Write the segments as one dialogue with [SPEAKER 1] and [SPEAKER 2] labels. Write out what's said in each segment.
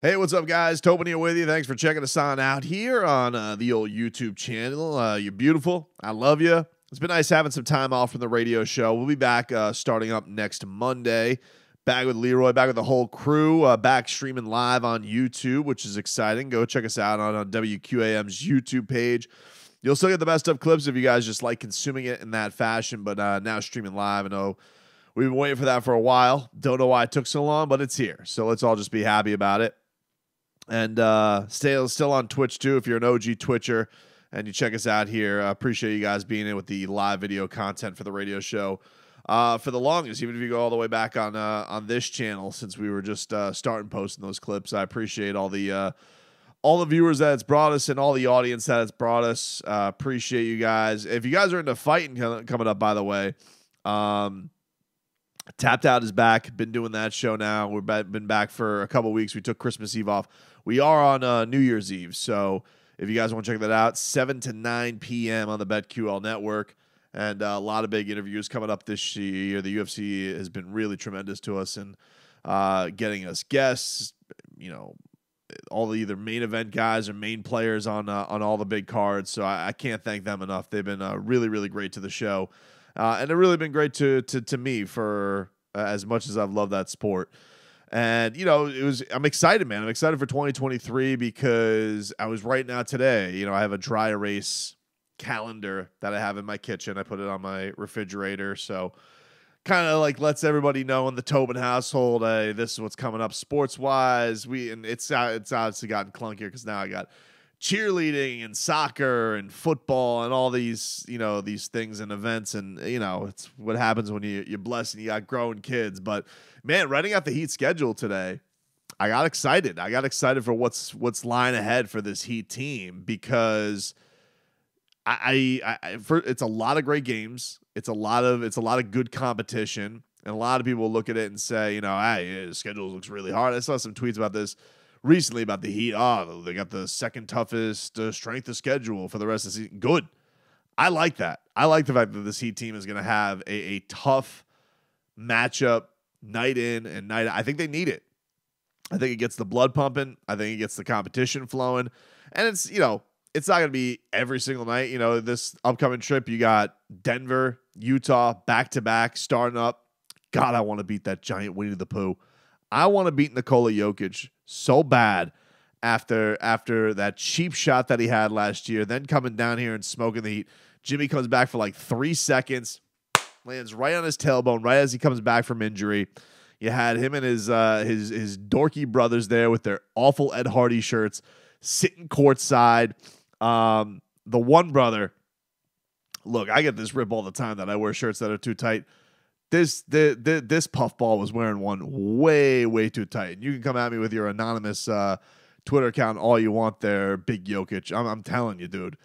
[SPEAKER 1] Hey, what's up, guys? Tobin here with you. Thanks for checking us on out here on the old YouTube channel. You're beautiful. I love you. It's been nice having some time off from the radio show. We'll be back starting up next Monday. Back with Leroy, back with the whole crew, back streaming live on YouTube, which is exciting. Go check us out on WQAM's YouTube page. You'll still get the best of clips if you guys just like consuming it in that fashion, but now streaming live. I know we've been waiting for that for a while. Don't know why it took so long, but it's here. So let's all just be happy about it. And still on Twitch, too, if you're an OG Twitcher and you check us out here. I appreciate you guys being in with the live video content for the radio show for the longest, even if you go all the way back on this channel since we were just starting posting those clips. I appreciate all the viewers that it's brought us and all the audience that it's brought us. Appreciate you guys. If you guys are into fighting coming up, by the way, Tapped Out is back. Been doing that show now. We've been back for a couple weeks. We took Christmas Eve off. We are on New Year's Eve. So if you guys want to check that out, 7 to 9 p.m. on the BetQL network. And a lot of big interviews coming up this year. The UFC has been really tremendous to us in getting us guests, all the either main event guys or main players on all the big cards. So I can't thank them enough. They've been really, really great to the show. And they've really been great to me for as much as I've loved that sport. And, I'm excited, man. I'm excited for 2023 because I was writing out today. I have a dry erase calendar that I have in my kitchen. I put it on my refrigerator. So kind of like lets everybody know in the Tobin household, hey, this is what's coming up sports-wise. It's obviously gotten clunkier because now I got cheerleading and soccer and football and all these things and events, and it's what happens when you're blessed and you got growing kids. But man, writing out the Heat schedule today, I got excited. For what's lying ahead for this Heat team because it's a lot of great games. It's a lot of good competition, and a lot of people look at it and say, hey, the schedule looks really hard. I saw some tweets about this recently about the Heat. Oh, they got the second toughest strength of schedule for the rest of the season. Good. I like that. I like the fact that this Heat team is going to have a tough matchup night in and night out. I think they need it. I think it gets the blood pumping. I think it gets the competition flowing. And it's not going to be every single night. This upcoming trip, you got Denver, Utah, back-to-back, starting up. God, I want to beat that giant Winnie the Pooh. I want to beat Nikola Jokic so bad after that cheap shot that he had last year, then coming down here and smoking the Heat. Jimmy comes back for like 3 seconds, lands right on his tailbone right as he comes back from injury. You had him and his dorky brothers there with their awful Ed Hardy shirts sitting courtside. The one brother, look, I get this rip all the time that I wear shirts that are too tight. This puffball was wearing one way, way too tight. You can come at me with your anonymous Twitter account all you want there, Big Jokic. I'm telling you, dude.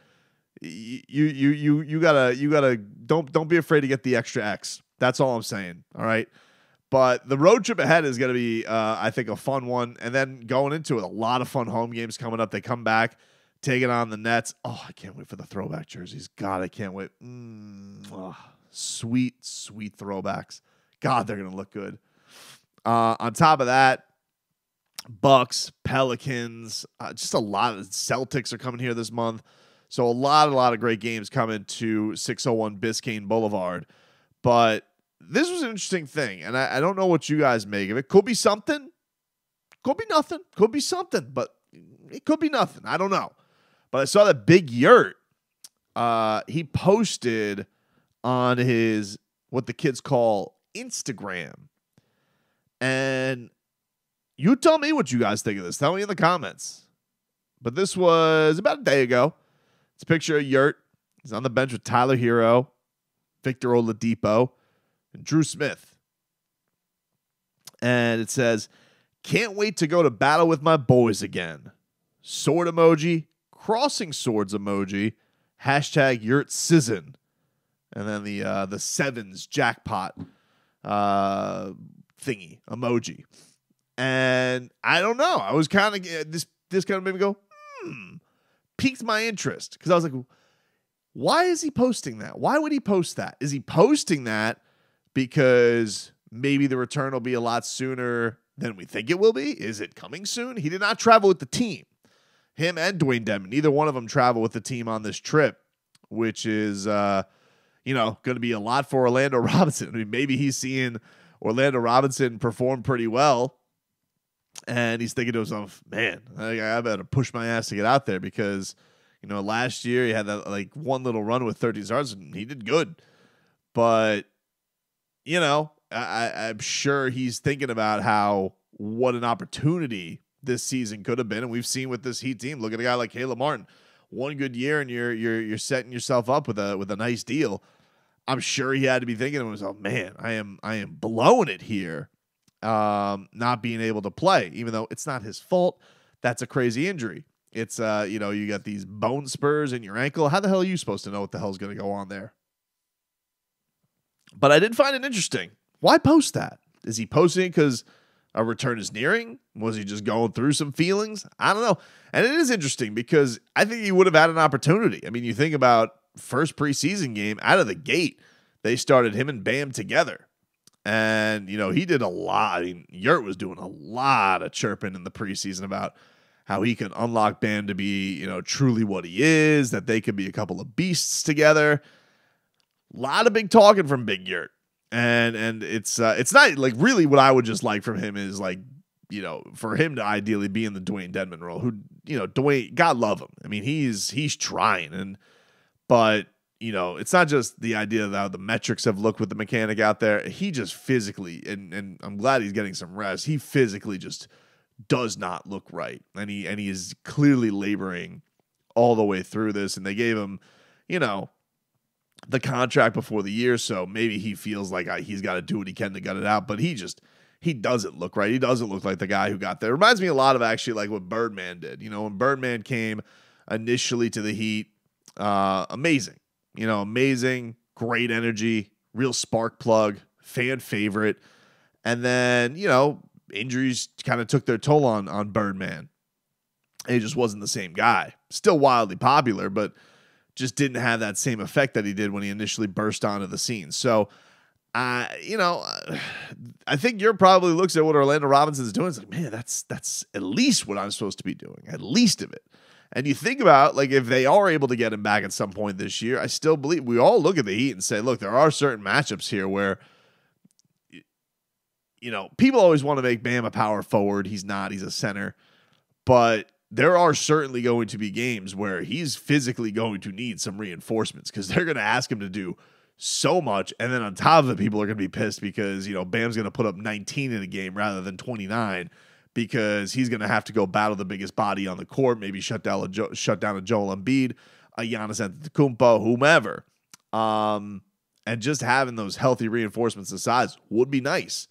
[SPEAKER 1] You gotta don't be afraid to get the extra X. That's all I'm saying. All right. But the road trip ahead is gonna be I think a fun one. And then going into it, a lot of fun home games coming up. They come back, taking on the Nets. Oh, I can't wait for the throwback jerseys. God, I can't wait. Sweet throwbacks. God, they're going to look good. On top of that, Bucks, Pelicans, just a lot of Celtics are coming here this month. So a lot of great games coming to 601 Biscayne Boulevard. But this was an interesting thing, and I don't know what you guys make of it. Could be something. Could be nothing. Could be something, but it could be nothing. I don't know. But I saw that Big Yurt, he posted on his, what the kids call Instagram. And you tell me what you guys think of this. Tell me in the comments. But this was about a day ago. It's a picture of Yurt. He's on the bench with Tyler Hero, Victor Oladipo, and Drew Smith. And it says, can't wait to go to battle with my boys again. Sword emoji, crossing swords emoji, hashtag Yurtseven. And then the sevens jackpot thingy emoji. And I don't know. I was kind of this kind of made me go, piqued my interest. Because I was like, why is he posting that? Why would he post that? Is he posting that because maybe the return will be a lot sooner than we think it will be? Is it coming soon? He did not travel with the team. Him and Dwayne Dedmon, neither one of them travel with the team on this trip, which is, going to be a lot for Orlando Robinson. I mean, maybe he's seeing Orlando Robinson perform pretty well, and he's thinking to himself, man, I better push my ass to get out there because, last year he had that one little run with 13 starts and he did good. But, I'm sure he's thinking about what an opportunity this season could have been. And we've seen with this Heat team, look at a guy like Caleb Martin, one good year and you're setting yourself up with a nice deal. I'm sure he had to be thinking to himself, man, I am blowing it here. Not being able to play, even though it's not his fault. That's a crazy injury. It's, you got these bone spurs in your ankle. How the hell are you supposed to know what the hell's going to go on there? But I did find it interesting. Why post that? Is he posting it because a return is nearing? Was he just going through some feelings? I don't know. And it is interesting because I think he would have had an opportunity. I mean, you think about first preseason game out of the gate, they started him and Bam together. And, he did a lot. I mean, Yurt was doing a lot of chirping in the preseason about how he can unlock Bam to be, truly what he is, that they could be a couple of beasts together. A lot of big talking from Big Yurt. And it's not like really what I would just like from him is for him to ideally be in the Dwayne Dedmon role, who, Dwayne, God love him. I mean, he's trying, but it's not just the idea of how the metrics have looked with the mechanic out there. He just physically, and I'm glad he's getting some rest. He physically just does not look right. And he is clearly laboring all the way through this. And they gave him, the contract before the year. So maybe he feels like he's got to do what he can to gut it out, but he doesn't look right. He doesn't look like the guy who got there. It reminds me a lot of actually like what Birdman did. When Birdman came initially to the Heat, amazing. Amazing, great energy, real spark plug, fan favorite. And then, injuries kind of took their toll on Birdman. He just wasn't the same guy. Still wildly popular, but just didn't have that same effect that he did when he initially burst onto the scene. So, I think you're probably looks at what Orlando Robinson's doing. It's like, man, that's at least what I'm supposed to be doing, at least of it. And you think about, if they are able to get him back at some point this year, I still believe we all look at the Heat and say, look, there are certain matchups here where, people always want to make Bam a power forward. He's not. He's a center. But there are certainly going to be games where he's physically going to need some reinforcements because they're going to ask him to do so much. And then on top of it, people are going to be pissed because, Bam's going to put up 19 in a game rather than 29. Because he's going to have to go battle the biggest body on the court, maybe shut down a Joel Embiid, a Giannis Antetokounmpo, whomever. And just having those healthy reinforcements to size would be nice.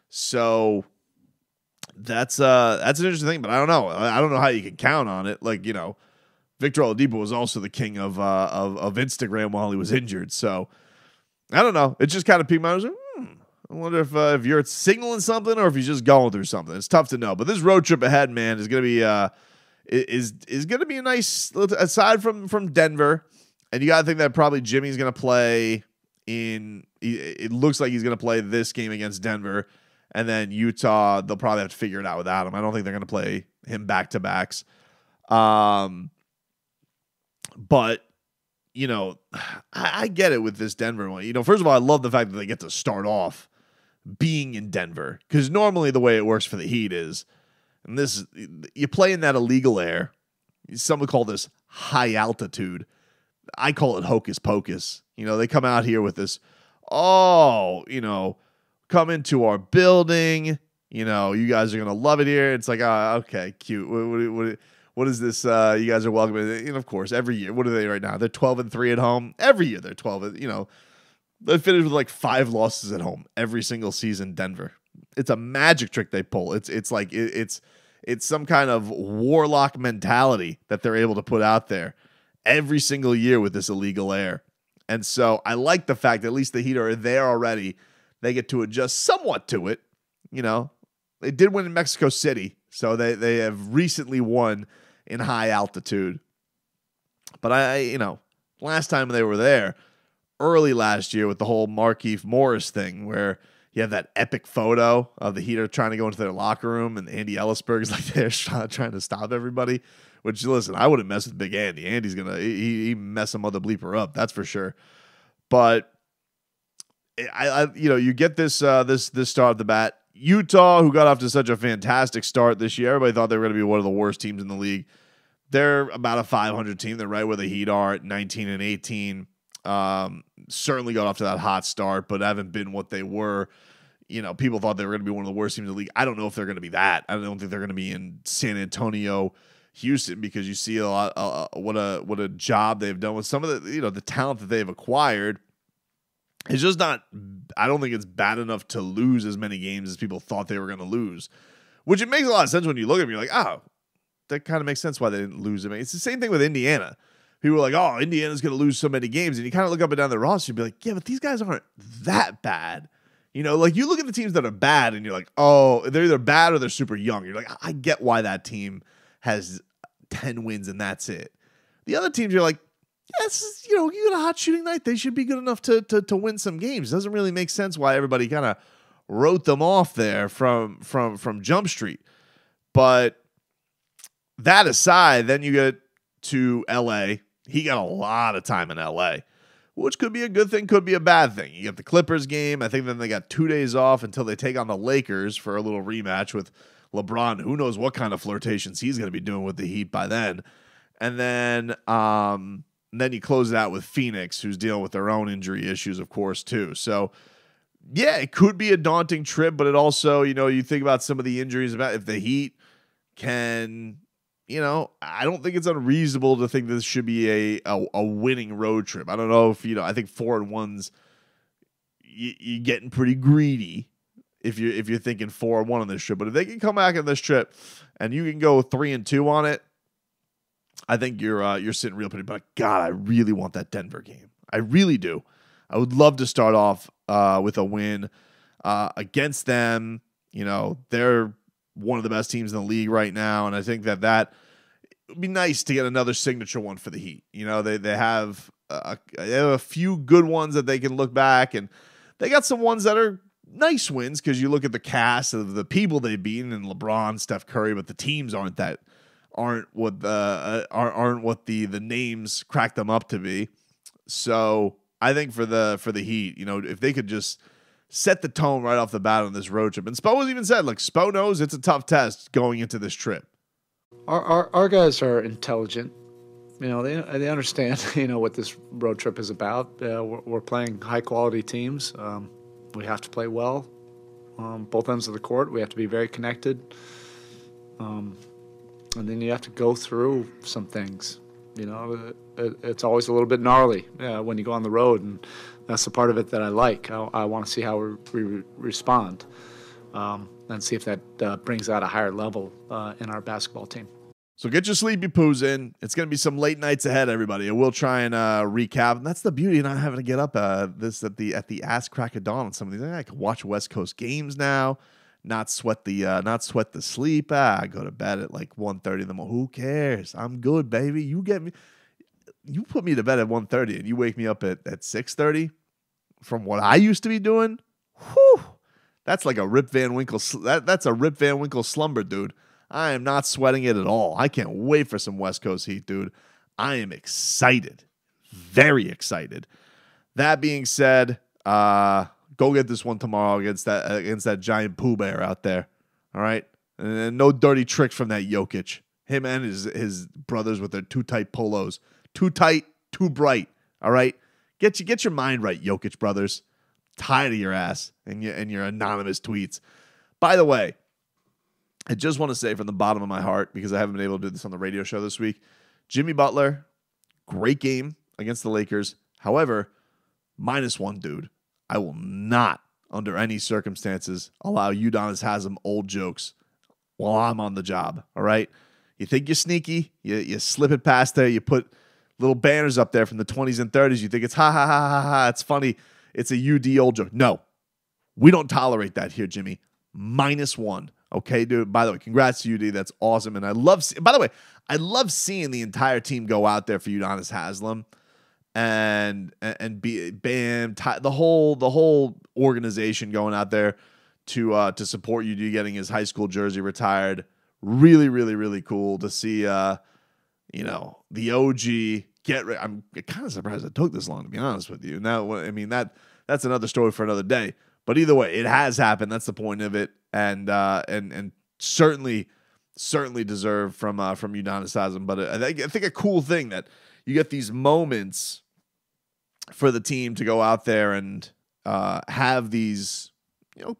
[SPEAKER 1] So that's an interesting thing, but I don't know. I don't know how you can count on it. Victor Oladipo was also the king of Instagram while he was injured. So I don't know. It just kind of piqued my interest. I wonder if you're signaling something or if he's just going through something. It's tough to know. But this road trip ahead, man, is going to be is going to be a nice, aside from Denver, and you got to think that probably Jimmy's going to play in. It looks like he's going to play this game against Denver, and then Utah. They'll probably have to figure it out without him. I don't think they're going to play him back to backs. But I get it with this Denver one. First of all, I love the fact that they get to start off being in Denver, because normally the way it works for the Heat is, and this is, you play in that illegal air. Some would call this high altitude. I call it hocus pocus. They come out here with this, come into our building. You guys are going to love it here. It's like, okay, cute. What is this? You guys are welcome. And of course, every year, what are they right now? They're 12-3 at home. Every year they're 12. They finish with 5 losses at home every single season. Denver. It's a magic trick they pull. It's some kind of warlock mentality that they're able to put out there every single year with this illegal air. And so I like the fact that at least the Heat are there already. They get to adjust somewhat to it. They did win in Mexico City, so they have recently won in high altitude. But last time they were there, early last year with the whole Markieff Morris thing, where You have that epic photo of the Heat are trying to go into their locker room, and Andy Ellisberg is like there trying to stop everybody. Which, listen, I wouldn't mess with Big Andy. Andy's gonna he mess some other bleeper up, that's for sure. But I you get this start at the bat. Utah, who got off to such a fantastic start this year, everybody thought they were going to be one of the worst teams in the league. They're about a 500 team. They're right where the Heat are at 19 and 18. Certainly got off to that hot start, but haven't been what they were. People thought they were going to be one of the worst teams in the league. I don't know if they're going to be that. I don't think they're going to be in San Antonio, Houston, because you see a lot what a job they've done with some of the the talent that they've acquired. It's just not. I don't think it's bad enough to lose as many games as people thought they were going to lose. Which it makes a lot of sense when you look at them. You're like, oh, that kind of makes sense why they didn't lose. It's the same thing with Indiana. People are like, oh, Indiana's going to lose so many games. And you kind of look up and down the roster and be like, yeah, but these guys aren't that bad. Like you look at the teams that are bad and you're like, oh, they're either bad or they're super young. You're like, I get why that team has 10 wins and that's it. The other teams, you're like, yes, you got a hot shooting night. They should be good enough to win some games. Doesn't really make sense why everybody kind of wrote them off there from Jump Street. But that aside, then you get to LA. He got a lot of time in LA, which could be a good thing, could be a bad thing. You get the Clippers game. I think then they got 2 days off until they take on the Lakers for a little rematch with LeBron. Who knows what kind of flirtations he's going to be doing with the Heat by then. And then you close it out with Phoenix, who's dealing with their own injury issues, of course, too. So, yeah, it could be a daunting trip, but it also, you think about some of the injuries, about if the Heat can, I don't think it's unreasonable to think this should be a winning road trip. I don't know if, I think 4-1's, you're getting pretty greedy if you're thinking 4-1 on this trip. But if they can come back on this trip and you can go 3-2 on it, I think you're sitting real pretty. But God, I really want that Denver game. I really do. I would love to start off with a win against them. They're one of the best teams in the league right now, and I think that would be nice to get another signature one for the Heat. They have a few good ones that they can look back, and they got some ones that are nice wins because you look at the cast of the people they've beaten, and LeBron, Steph Curry, but the teams aren't what the names crack them up to be. So I think for the Heat, if they could just set the tone right off the bat on this road trip. And Spo has even said, Spo knows it's a tough test going into this trip.
[SPEAKER 2] Our guys are intelligent. They understand, what this road trip is about. We're playing high-quality teams. We have to play well on both ends of the court. We have to be very connected. And then you have to go through some things. It's always a little bit gnarly when you go on the road, and that's the part of it that I like. I want to see how we respond and see if that brings out a higher level in our basketball team.
[SPEAKER 1] So get your sleepy poos in. It's going to be some late nights ahead, everybody. And we'll try and recap. And that's the beauty of not having to get up at the ass crack of dawn on some of these. I can watch West Coast games now. Not sweat the sleep. I go to bed at 1:30 in the morning. Who cares? I'm good, baby. You get me. You put me to bed at 1:30 and you wake me up at 6:30 from what I used to be doing. Whew, that's like a Rip Van Winkle. That's a Rip Van Winkle slumber, dude. I am not sweating it at all. I can't wait for some West Coast heat, dude. I am excited, very excited. That being said, go get this one tomorrow against that giant Pooh Bear out there. All right, and no dirty tricks from that Jokic. Him and his brothers with their too tight polos. Too tight, too bright. All right, get your mind right, Jokic brothers. Tired of your ass and your anonymous tweets. By the way, I just want to say from the bottom of my heart, because I haven't been able to do this on the radio show this week, Jimmy Butler, great game against the Lakers. However, -1, dude. I will not, under any circumstances, allow Udonis Haslem old jokes while I'm on the job. All right, you think you're sneaky, you slip it past there, you put little banners up there from the 20s and 30s. You think it's ha ha ha ha ha. It's funny. It's a UD old joke. No, we don't tolerate that here, Jimmy. -1. Okay, dude. By the way, congrats to UD. That's awesome. And I love seeing the entire team go out there for Udonis Haslem. and be Bam, the whole organization going out there to support you getting his high school jersey retired. Really, really, really cool to see. The OG get. I'm kind of surprised it took this long, to be honest with you. Now, I mean that's another story for another day. But either way, it has happened. That's the point of it, and certainly deserved from Udonis Haslam. But I think a cool thing that you get these moments for the team to go out there and have these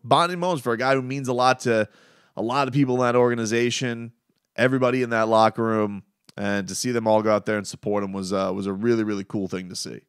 [SPEAKER 1] bonding moments for a guy who means a lot to a lot of people in that organization, everybody in that locker room, and to see them all go out there and support him was a really, really cool thing to see.